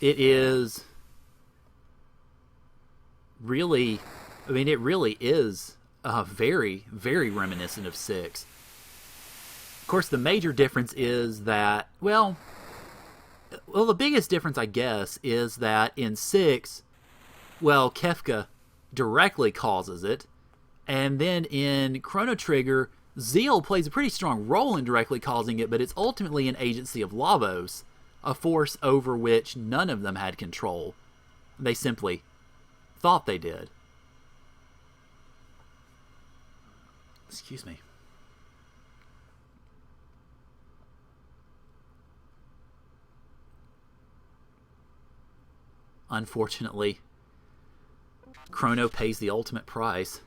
it is really, I mean, it really is very, very reminiscent of 6. Of course, the major difference is that, well, the biggest difference, I guess, is that in 6, well, Kefka directly causes it, and then in Chrono Trigger, Zeal plays a pretty strong role in directly causing it, but it's ultimately an agency of Lavos, a force over which none of them had control. They simply thought they did. Excuse me. Unfortunately, Chrono pays the ultimate price.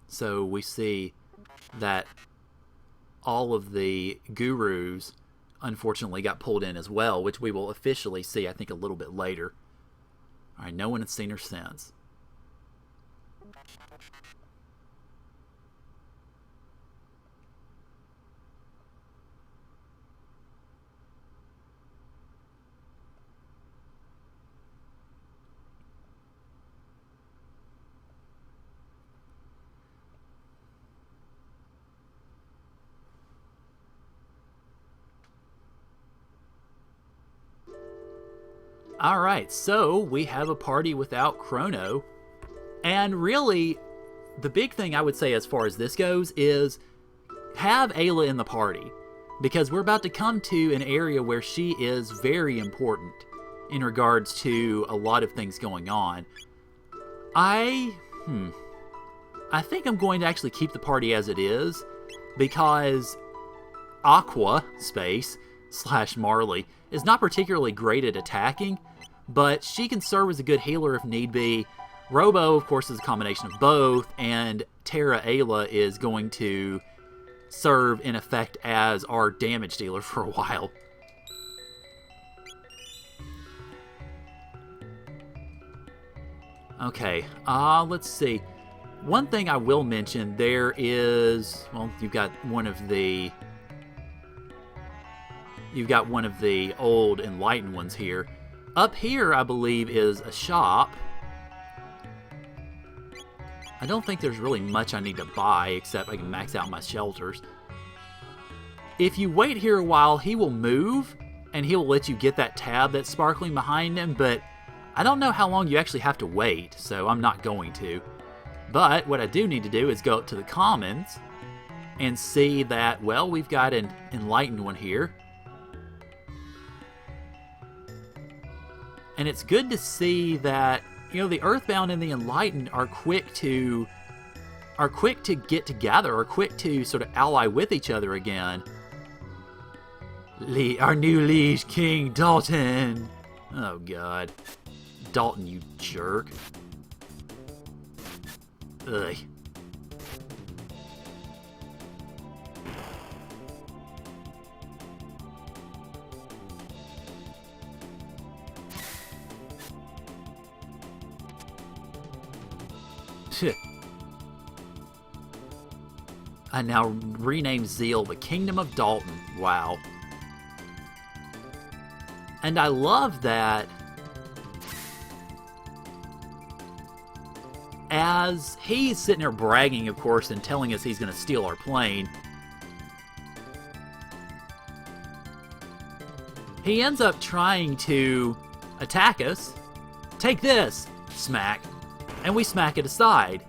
So we see that all of the gurus unfortunately got pulled in as well, which we will officially see, I think, a little bit later. Alright, no one has seen her since. Alright, so we have a party without Chrono. And really, the big thing I would say as far as this goes is have Ayla in the party. Because we're about to come to an area where she is very important in regards to a lot of things going on. I think I'm going to actually keep the party as it is, because Aqua Space / Marley is not particularly great at attacking, but she can serve as a good healer if need be. Robo, of course, is a combination of both, and Terra Ayla is going to serve, in effect, as our damage dealer for a while. Okay, let's see. One thing I will mention, there is, well, you've got one of the old enlightened ones here. Up here, I believe, is a shop. I don't think there's really much I need to buy, except I can max out my shelters. If you wait here a while, he will move, and he will let you get that tab that's sparkling behind him, but I don't know how long you actually have to wait, so I'm not going to. But what I do need to do is go up to the commons and see that, well, we've got an enlightened one here. And it's good to see that, you know, the Earthbound and the Enlightened are quick to get together, are quick to sort of ally with each other again. Our new liege, King Dalton. Oh, God. Dalton, you jerk. Ugh. I now rename Zeal the Kingdom of Dalton. Wow. And I love that as he's sitting there bragging, of course, and telling us he's going to steal our plane, he ends up trying to attack us. Take this! Smack. And we smack it aside.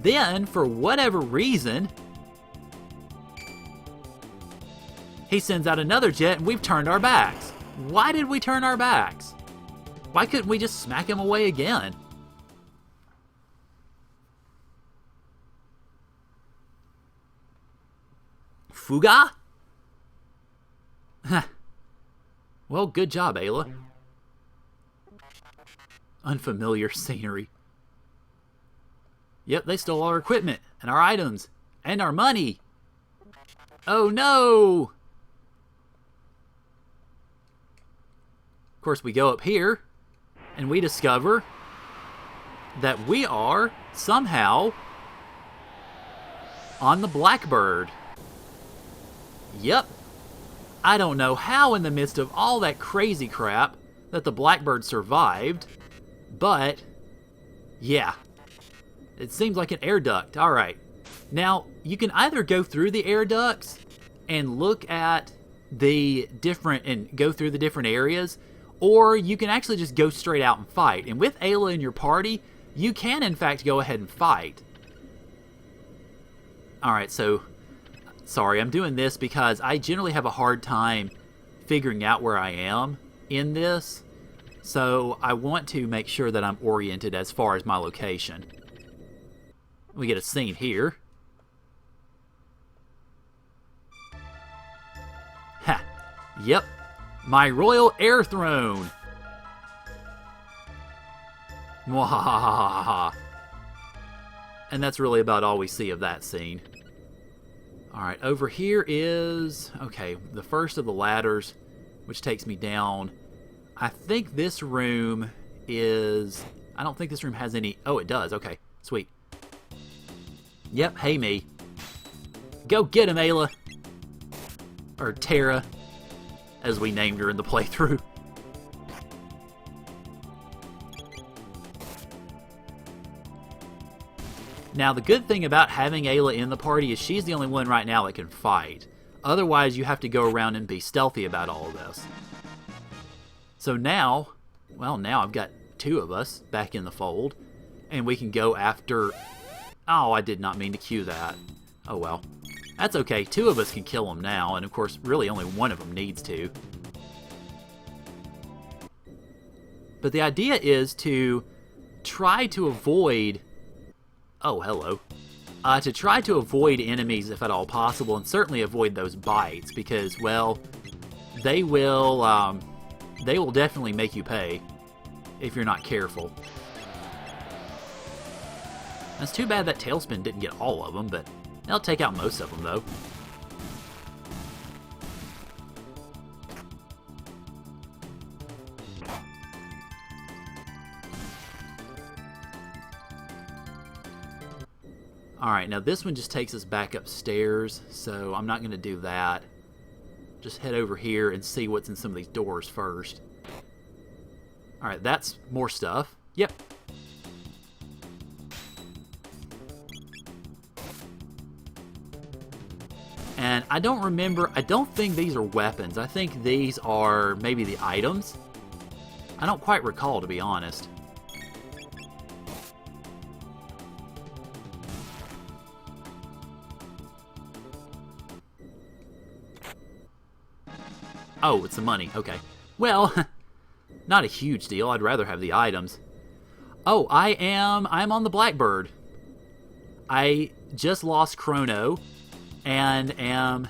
Then, for whatever reason, he sends out another jet and we've turned our backs. Why did we turn our backs? Why couldn't we just smack him away again? Fuga? Well, good job, Ayla. Unfamiliar scenery. Yep, they stole our equipment, and our items, and our money. Oh no! Of course, we go up here, And we discover that we are somehow on the Blackbird. Yep. I don't know how in the midst of all that crazy crap that the Blackbird survived, but yeah. It seems like an air duct. Alright. Now, you can either go through the air ducts and look at the different, and go through the different areas, or you can actually just go straight out and fight. And with Ayla in your party, you can in fact go ahead and fight. Alright, so, sorry, I'm doing this because I generally have a hard time figuring out where I am in this. So I want to make sure that I'm oriented as far as my location. We get a scene here. Ha! Yep. My royal air throne! Mwahahaha. And that's really about all we see of that scene. Alright, over here is... okay, the first of the ladders, which takes me down. I think this room is... I don't think this room has any... oh, it does. Okay, sweet. Yep, hey me. Go get him, Ayla. Or Terra, as we named her in the playthrough. Now, the good thing about having Ayla in the party is she's the only one right now that can fight. Otherwise, you have to go around and be stealthy about all of this. So now, well, now I've got two of us back in the fold, and we can go after... oh, I did not mean to cue that. Oh well. That's okay, two of us can kill them now, and of course, really only one of them needs to. But the idea is to try to avoid... oh, hello. To try to avoid enemies if at all possible, and certainly avoid those bites, because, well, they will definitely make you pay if you're not careful. It's too bad that Tailspin didn't get all of them, but they'll take out most of them, though. Alright, now this one just takes us back upstairs, so I'm not going to do that. Just head over here and see what's in some of these doors first. Alright, that's more stuff. Yep. And I don't remember, I don't think these are weapons. I think these are maybe the items. I don't quite recall, to be honest. Oh, it's the money. Okay. Well, not a huge deal. I'd rather have the items. Oh, I'm on the Blackbird. I just lost Chrono and am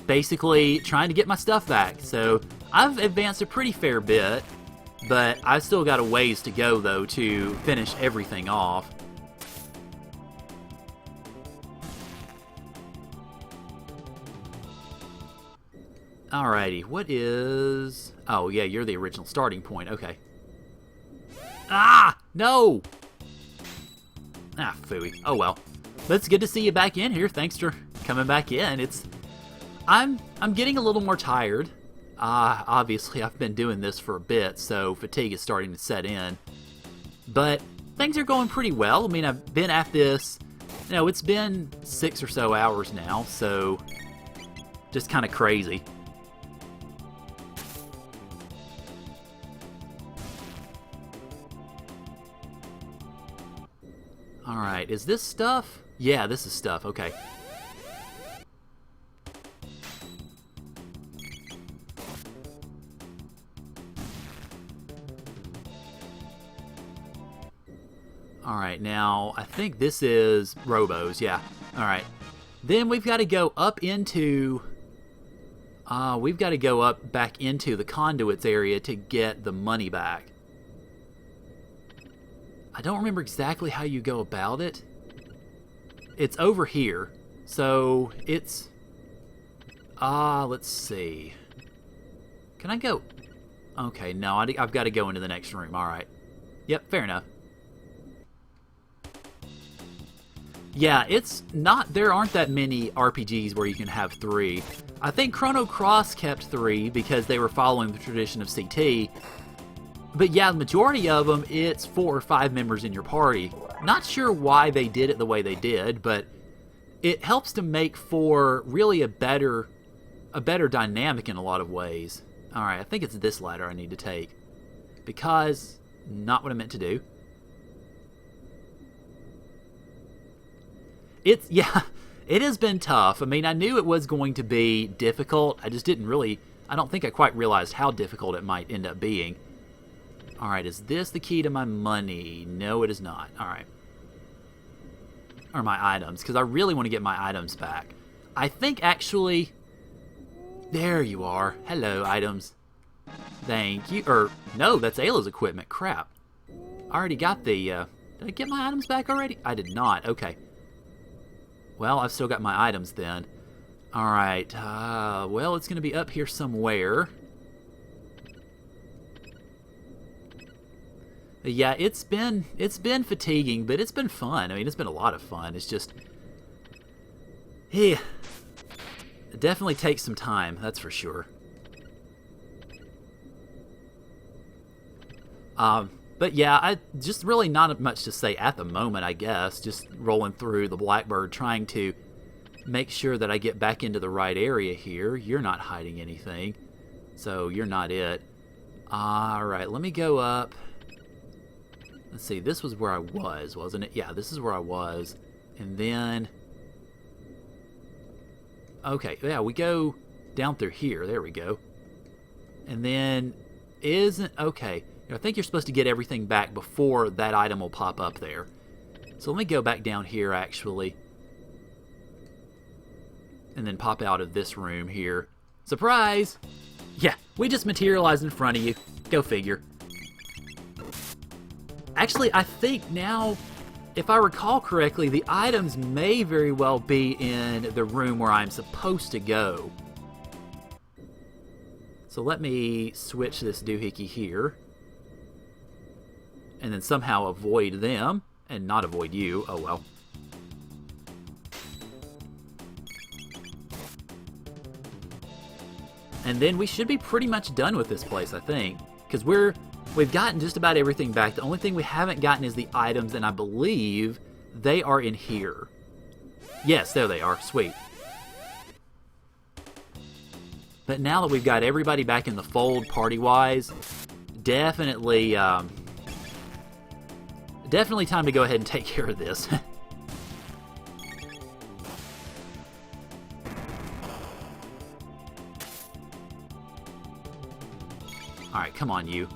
basically trying to get my stuff back. So I've advanced a pretty fair bit, but I've still got a ways to go, though, to finish everything off. Alrighty, what is... oh, yeah, you're the original starting point. Okay. Ah! No! Ah, phooey. Oh, well. But it's good to see you back in here. Thanks for coming back in. I'm getting a little more tired. Obviously, I've been doing this for a bit, so fatigue is starting to set in. But things are going pretty well. I mean, I've been at this... you know, it's been 6 or so hours now, so... just kind of crazy. Alright, is this stuff? Yeah, this is stuff, okay. Alright, now, I think this is Robos, yeah. Alright. Then we've got to go up into... we've got to go up back into the conduits area to get the money back. I don't remember exactly how you go about it. It's over here. So, it's... let's see. Can I go... Okay, no, I've got to go into the next room. All right. Yep, fair enough. Yeah, it's not... There aren't that many RPGs where you can have 3. I think Chrono Cross kept 3 because they were following the tradition of CT. But yeah, the majority of them, it's 4 or 5 members in your party. Not sure why they did it the way they did, but it helps to make for really a better dynamic in a lot of ways. Alright, I think it's this ladder I need to take. Because, not what I meant to do. Yeah, it has been tough. I mean, I knew it was going to be difficult. I just didn't really... I don't think I quite realized how difficult it might end up being. Alright, is this the key to my money? No, it is not. Alright. Or my items, because I really want to get my items back. I think, actually... There you are. Hello, items. Thank you. No, that's Ayla's equipment. Crap. I already got the... Did I get my items back already? I did not. Okay. Well, I've still got my items then. Alright, well, it's going to be up here somewhere. But yeah, it's been fatiguing, but it's been fun. I mean, it's been a lot of fun. It's just... Yeah. It definitely takes some time, that's for sure. But yeah, I just really not much to say at the moment, I guess. Just rolling through the Blackbird, trying to make sure that I get back into the right area here. You're not hiding anything, so you're not it. Alright, let me go up. Let's see, this was where I was, wasn't it? Yeah, this is where I was. And then... Okay, yeah, we go down through here. There we go. And then... Okay. I think you're supposed to get everything back before that item will pop up there. So let me go back down here, actually. And then pop out of this room here. Surprise! Yeah, we just materialized in front of you. Go figure. Actually, I think now, if I recall correctly, the items may very well be in the room where I'm supposed to go. So let me switch this doohickey here. And then somehow avoid them, and not avoid you. Oh well. And then we should be pretty much done with this place, I think. Because we've gotten just about everything back. The only thing we haven't gotten is the items, and I believe they are in here. Yes, there they are. Sweet. But now that we've got everybody back in the fold party-wise, definitely... Definitely time to go ahead and take care of this. Alright, come on, you.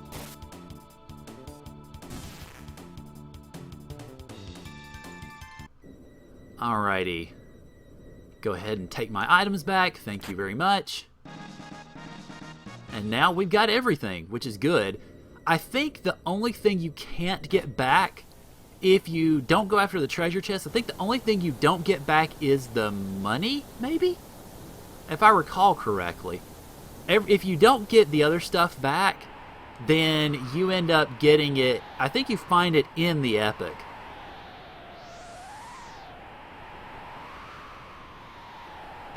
Alrighty. Go ahead and take my items back. Thank you very much. And now we've got everything, which is good. I think the only thing you can't get back if you don't go after the treasure chest, I think the only thing you don't get back is the money, maybe? If I recall correctly. If you don't get the other stuff back, then you end up getting it... I think you find it in the epic.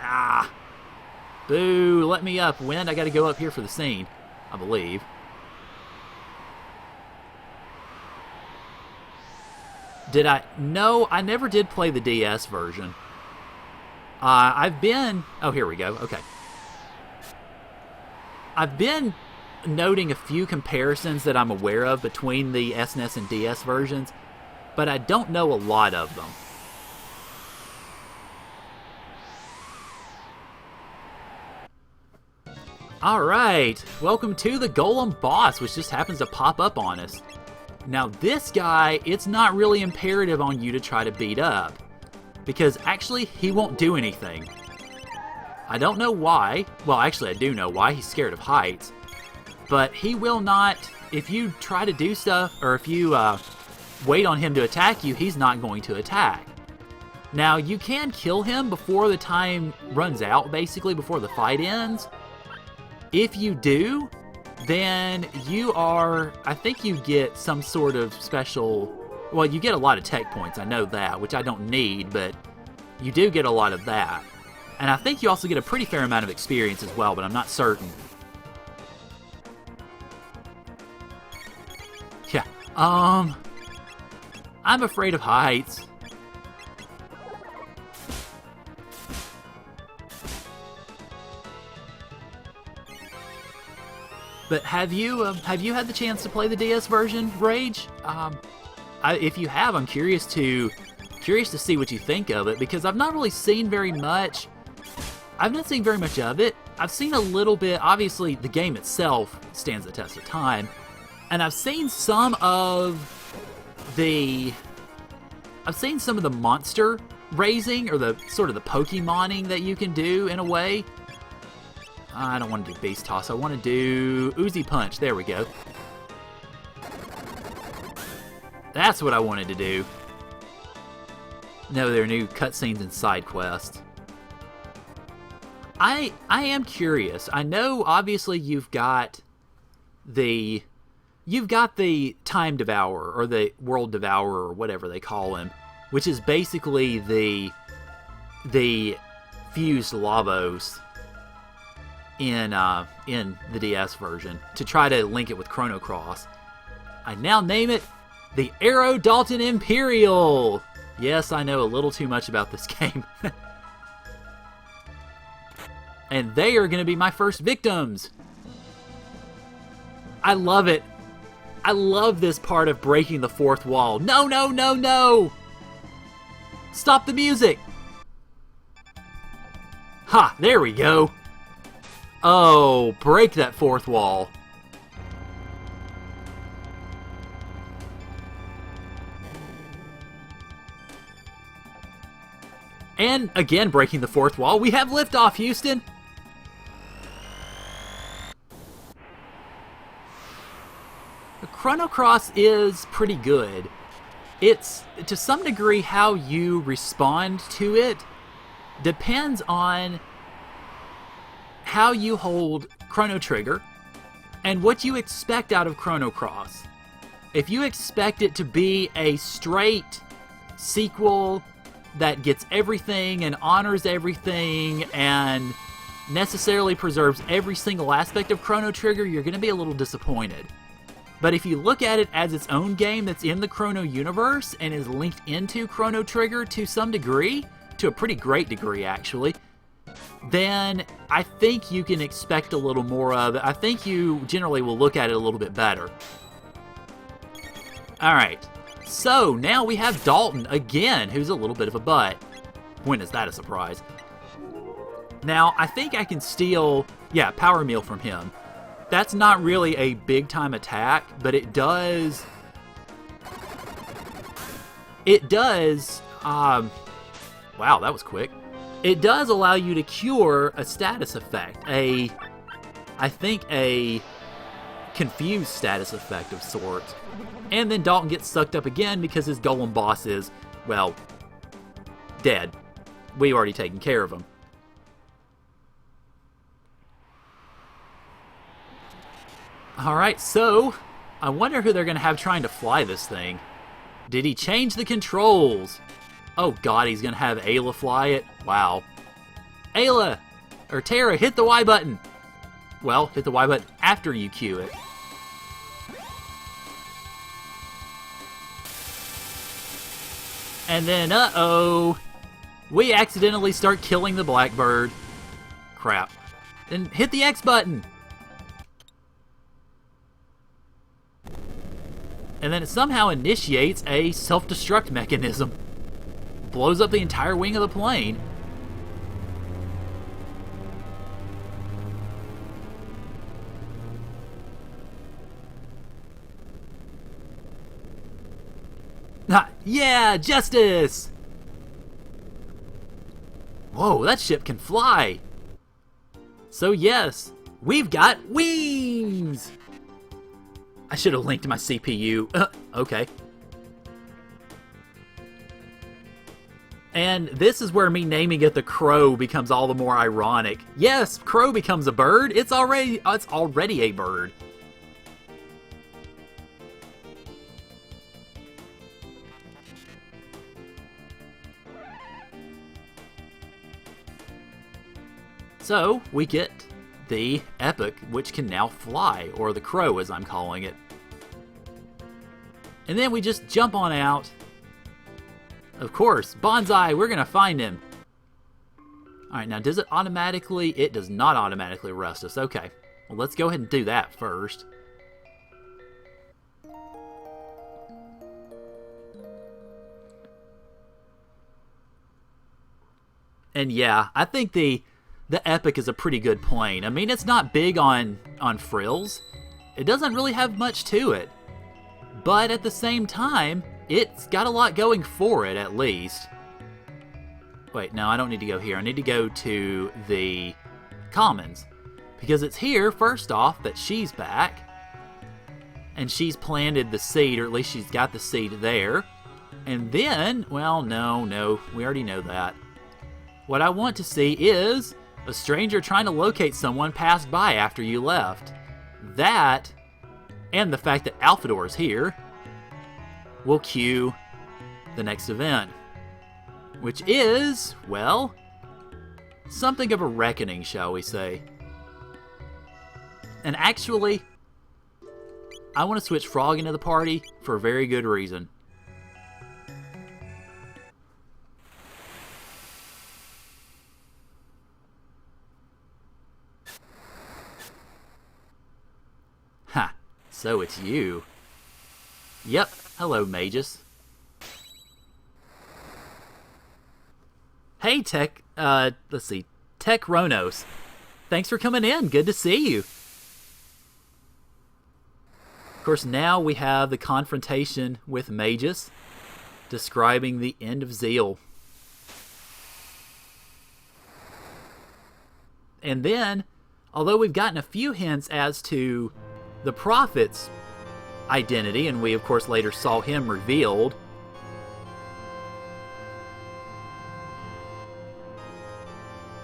Ah! Boo! Let me up, Wind. I gotta go up here for the scene, I believe. Did I? No, I never did play the DS version. I've been... Oh, here we go. Okay. I've been noting a few comparisons that I'm aware of between the SNES and DS versions, but I don't know a lot of them. Alright, welcome to the Golem boss, which just happens to pop up on us. Now this guy, it's not really imperative on you to try to beat up, because actually he won't do anything. I don't know why. Well, actually I do know why. He's scared of heights. But he will not, if you try to do stuff, or if you wait on him to attack you, he's not going to attack. Now, you can kill him before the time runs out, basically, before the fight ends. If you do, then you are, I think you get some sort of special, well, you get a lot of tech points, I know that, which I don't need, but you do get a lot of that. And I think you also get a pretty fair amount of experience as well, but I'm not certain. Yeah, I'm afraid of heights. But have you had the chance to play the DS version, Rage? If you have, I'm curious to see what you think of it, because I've not really seen very much. I've not seen very much of it. I've seen a little bit. Obviously, the game itself stands the test of time, and I've seen some of the monster raising, or the sort of the Pokemoning that you can do in a way. I don't want to do Beast Toss. I want to do Uzi Punch. There we go. That's what I wanted to do. No, there are new cutscenes and side quests. I am curious. I know, obviously, you've got the Time Devourer, or the World Devourer, or whatever they call him, which is basically the fused Lavos in the DS version, to try to link it with Chrono Cross. I now name it the Aero Dalton Imperial. Yes, I know a little too much about this game. And they are going to be my first victims. I love it. I love this part of breaking the fourth wall. No, no, no, no! Stop the music! Ha, there we go. Oh, break that fourth wall. And again, breaking the fourth wall. We have liftoff, Houston. The Chrono Cross is pretty good. It's, to some degree, how you respond to it depends on how you hold Chrono Trigger and what you expect out of Chrono Cross. If you expect it to be a straight sequel that gets everything and honors everything and necessarily preserves every single aspect of Chrono Trigger, you're going to be a little disappointed. But if you look at it as its own game that's in the Chrono universe and is linked into Chrono Trigger to some degree, to a pretty great degree actually, then I think you can expect a little more of it. I think you generally will look at it a little bit better. Alright, so now we have Dalton again, who's a little bit of a butt. When is that a surprise? Now, I think I can steal, Power Meal from him. That's not really a big-time attack, but it does... wow, that was quick. It does allow you to cure a status effect. I think a confused status effect of sorts. And then Dalton gets sucked up again because his Golem boss is, well, dead. We've already taken care of him. Alright, so I wonder who they're going to have trying to fly this thing. Did he change the controls? Oh god, he's going to have Ayla fly it? Wow. Ayla! Or Terra, hit the Y button! Well, hit the Y button after you cue it. And then, uh-oh, we accidentally start killing the Blackbird. Crap. Then hit the X button! And then it somehow initiates a self-destruct mechanism. Blows up the entire wing of the plane. Yeah, justice! Whoa, that ship can fly! So yes, we've got wings! I should have linked my CPU. Okay. And this is where me naming it the Crow becomes all the more ironic. Yes, Crow becomes a bird. It's already a bird. So we get the Epic, which can now fly, or the Crow as I'm calling it. And then we just jump on out. Of course, Bonsai, we're going to find him. Alright, now does it automatically? It does not automatically arrest us. Okay, well let's go ahead and do that first. And yeah, I think the Epic is a pretty good plane. I mean, it's not big on frills. It doesn't really have much to it. But at the same time, it's got a lot going for it, at least. Wait, no, I don't need to go here. I need to go to the Commons. Because it's here, first off, that she's back. And she's planted the seed, or at least she's got the seed there. And then, well, no, we already know that. What I want to see is a stranger trying to locate someone passed by after you left. That, and the fact that Alphador is here, will cue the next event. Which is, well, something of a reckoning, shall we say. And actually, I want to switch Frog into the party for a very good reason. Ha, so it's you. Yep, hello Magus. Hey Tech, let's see, Tech Chronos. Thanks for coming in, good to see you. Of course, now we have the confrontation with Magus, describing the end of Zeal. And then, although we've gotten a few hints as to the Prophet's identity, and we of course later saw him revealed,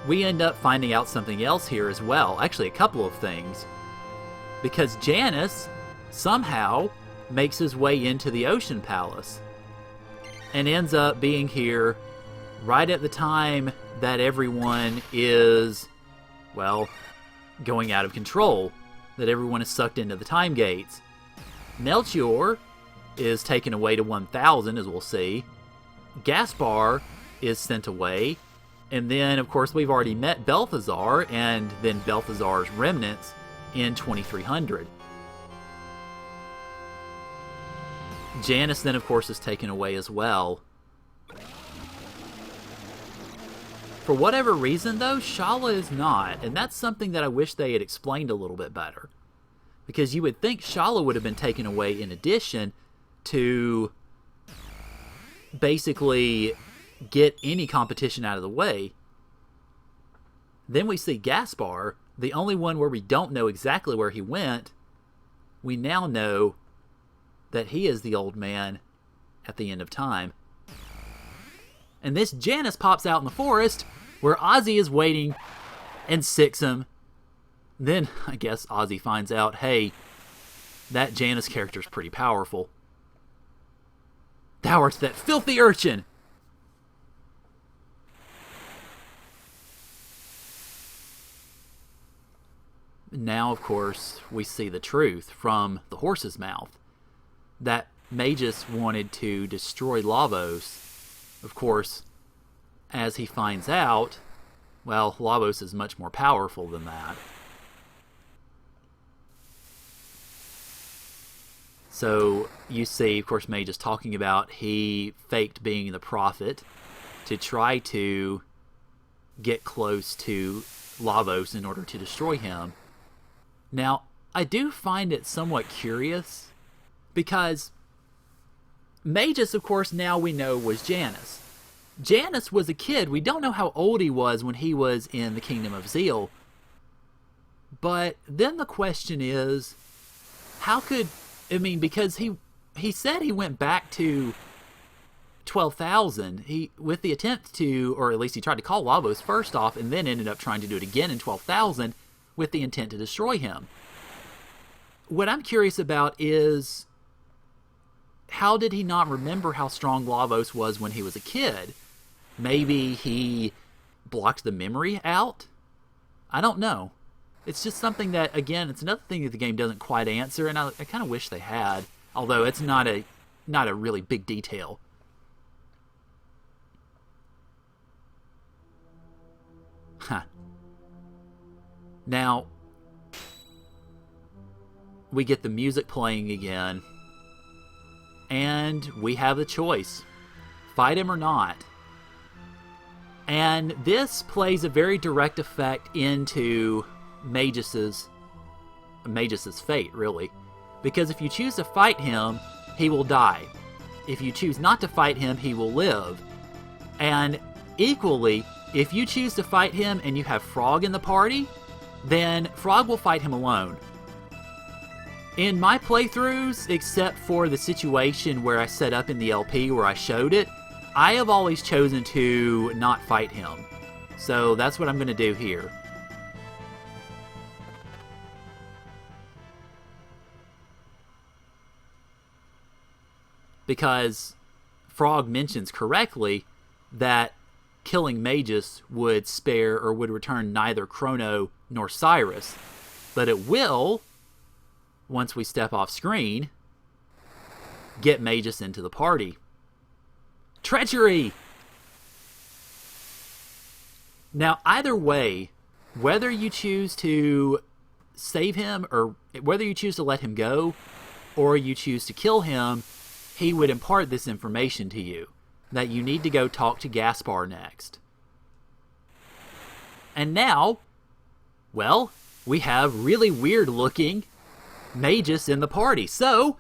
we end up finding out something else here as well. Actually, a couple of things. Because Janus somehow makes his way into the Ocean Palace and ends up being here right at the time that everyone is, well, going out of control. That everyone is sucked into the time gates. Melchior is taken away to 1000, as we'll see. Gaspar is sent away. And then, of course, we've already met Balthazar, and then Balthazar's remnants in 2300. Janus then, of course, is taken away as well. For whatever reason, though, Shala is not, and that's something that I wish they had explained a little bit better. Because you would think Shala would have been taken away in addition to basically get any competition out of the way. Then we see Gaspar, the only one where we don't know exactly where he went. We now know that he is the old man at the end of time. And this Janus pops out in the forest where Ozzy is waiting and sicks him. Then, I guess, Ozzy finds out, hey, that Janus character's pretty powerful. Thou art that filthy urchin! Now, of course, we see the truth from the horse's mouth. That Magus wanted to destroy Lavos. Of course, as he finds out, well, Lavos is much more powerful than that. So you see, of course, Magus talking about he faked being the prophet to try to get close to Lavos in order to destroy him. Now, I do find it somewhat curious because Magus, of course, now we know was Janus. Janus was a kid. We don't know how old he was when he was in the Kingdom of Zeal. But then the question is, how could... I mean, because he said he went back to 12,000. With the attempt to, or at least he tried to call Lavos first off, and then ended up trying to do it again in 12,000 with the intent to destroy him. What I'm curious about is, how did he not remember how strong Lavos was when he was a kid? Maybe he blocked the memory out? I don't know. It's just something that, again, it's another thing that the game doesn't quite answer, and I kind of wish they had. Although it's not a really big detail. Huh. Now, we get the music playing again, and we have the choice. Fight him or not. And this plays a very direct effect into Magus' fate, really. Because if you choose to fight him, he will die. If you choose not to fight him, he will live. And equally, if you choose to fight him and you have Frog in the party, then Frog will fight him alone. In my playthroughs, except for the situation where I set up in the LP where I showed it, I have always chosen to not fight him. So that's what I'm going to do here. Because Frog mentions correctly that killing Magus would spare or would return neither Chrono nor Cyrus. But it will, once we step off screen, get Magus into the party. Treachery! Now, either way, whether you choose to save him or whether you choose to let him go or you choose to kill him, he would impart this information to you, that you need to go talk to Gaspar next. And now, well, we have really weird looking Magus in the party. So,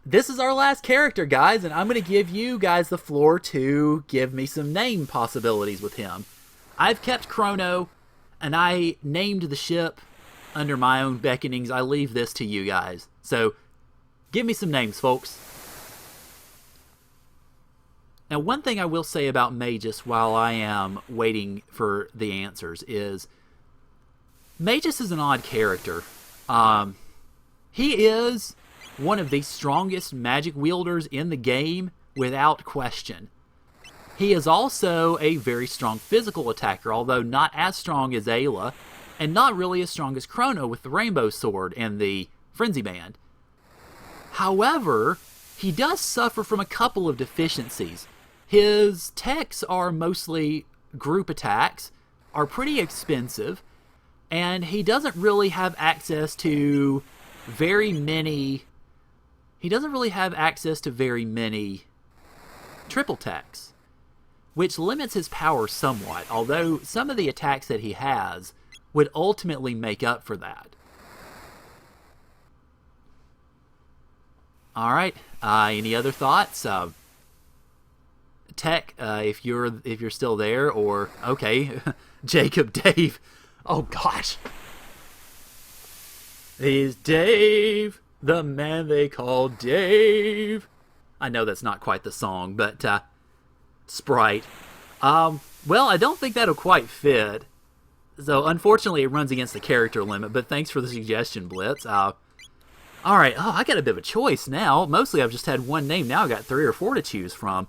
this is our last character, guys, and I'm going to give you guys the floor to give me some name possibilities with him. I've kept Chrono, and I named the ship under my own beckonings. I leave this to you guys. So, give me some names, folks. Now, one thing I will say about Magus while I am waiting for the answers is Magus is an odd character. He is one of the strongest magic wielders in the game, without question. He is also a very strong physical attacker, although not as strong as Ayla, and not really as strong as Chrono with the Rainbow Sword and the Frenzy Band. However, he does suffer from a couple of deficiencies. His techs are mostly group attacks, are pretty expensive, and he doesn't really have access to very many triple attacks, which limits his power somewhat, although some of the attacks that he has would ultimately make up for that. Alright, any other thoughts? Tech, if you're still there, or, okay, Jacob, Dave, oh gosh. He's Dave, the man they call Dave. I know that's not quite the song, but, Sprite. Well, I don't think that'll quite fit. So, unfortunately, it runs against the character limit, but thanks for the suggestion, Blitz. Alright, I got a bit of a choice now. Mostly I've just had one name, now I've got 3 or 4 to choose from.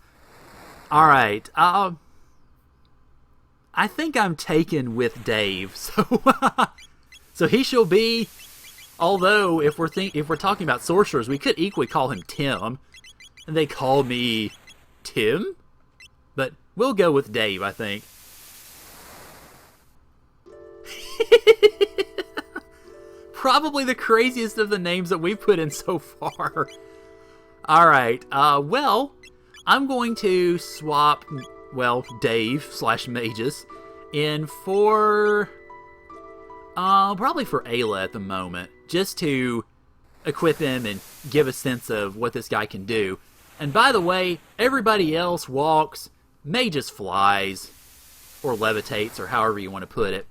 Alright, I think I'm taken with Dave, so he shall be. Although, if we're talking about sorcerers, we could equally call him Tim, and they call me Tim, but we'll go with Dave, I think. Probably the craziest of the names that we've put in so far. Alright, well, I'm going to swap, Dave / Magus in for, probably for Ayla at the moment, just to equip him and give a sense of what this guy can do. And by the way, everybody else walks, Magus flies, or levitates, or however you want to put it.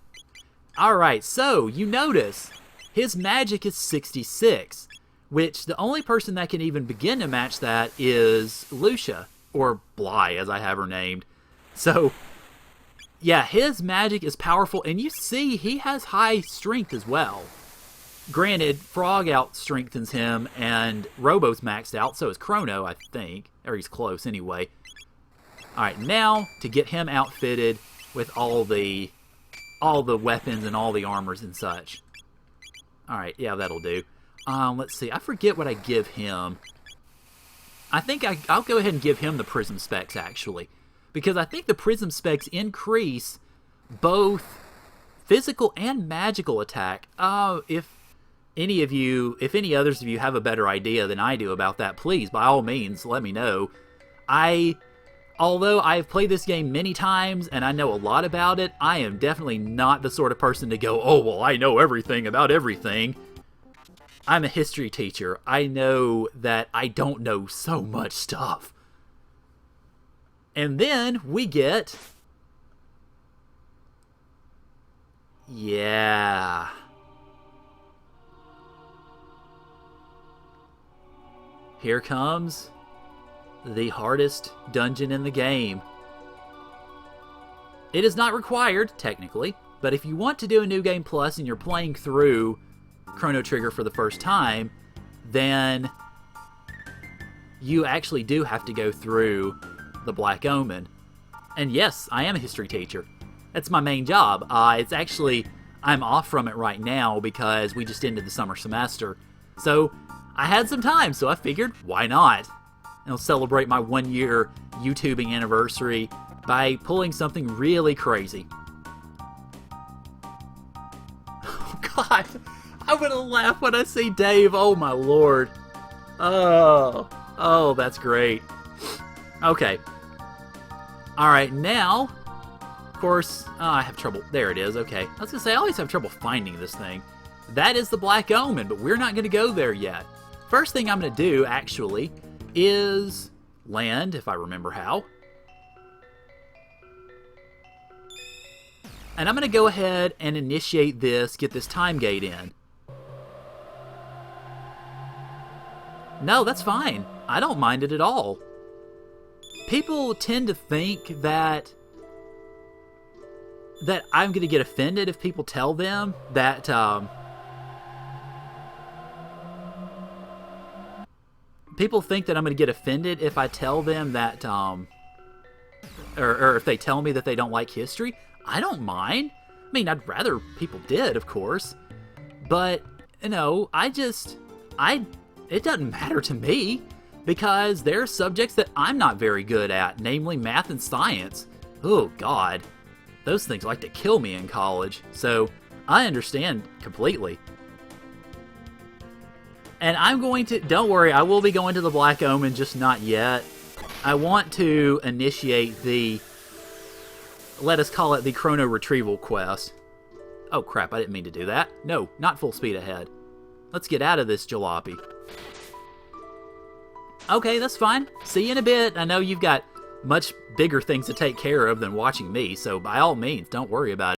Alright, so, you notice, his magic is 66, which the only person that can even begin to match that is Lucia, or Bly, as I have her named. So, yeah, his magic is powerful, and you see he has high strength as well. Granted, Frog out-strengthens him, and Robo's maxed out, so is Chrono, I think. Or he's close, anyway. Alright, now, to get him outfitted with all the all the weapons and all the armors and such. Alright, yeah, that'll do. Let's see. I forget what I give him. I think I'll go ahead and give him the prism specs, actually. Because I think the prism specs increase both physical and magical attack. If any others of you have a better idea than I do about that, please, by all means, let me know. Although I've played this game many times and I know a lot about it, I am definitely not the sort of person to go, oh, well, I know everything about everything. I'm a history teacher. I know that I don't know so much stuff. And then we get... Yeah. Here comes the hardest dungeon in the game. It is not required, technically, but if you want to do a New Game Plus and you're playing through Chrono Trigger for the first time, then you actually do have to go through the Black Omen. And yes, I am a history teacher. That's my main job. It's actually, I'm off from it right now because we just ended the summer semester. So I had some time, so I figured, why not? I'll celebrate my 1-year YouTubing anniversary by pulling something really crazy. Oh God, I'm gonna laugh when I see Dave. Oh my lord. Oh, that's great. Okay. Alright, now, of course, I have trouble. There it is, okay. I was gonna say, I always have trouble finding this thing. That is the Black Omen, but we're not gonna go there yet. First thing I'm gonna do, actually, is land, if I remember how. And I'm gonna go ahead and initiate this, get this time gate in. No, that's fine. I don't mind it at all. People tend to think that I'm going to get offended if people tell them that people think that I'm going to get offended if I tell them that or if they tell me that they don't like history. I don't mind. I mean, I'd rather people did, of course. But, you know, it doesn't matter to me because there are subjects that I'm not very good at, namely math and science. Oh, God. Those things like to kill me in college, so I understand completely. And I'm going to, don't worry, I will be going to the Black Omen, just not yet. I want to initiate the, let us call it the Chrono Retrieval quest. Oh crap, I didn't mean to do that. No, not full speed ahead. Let's get out of this jalopy. Okay, that's fine. See you in a bit. I know you've got much bigger things to take care of than watching me, so by all means, don't worry about it.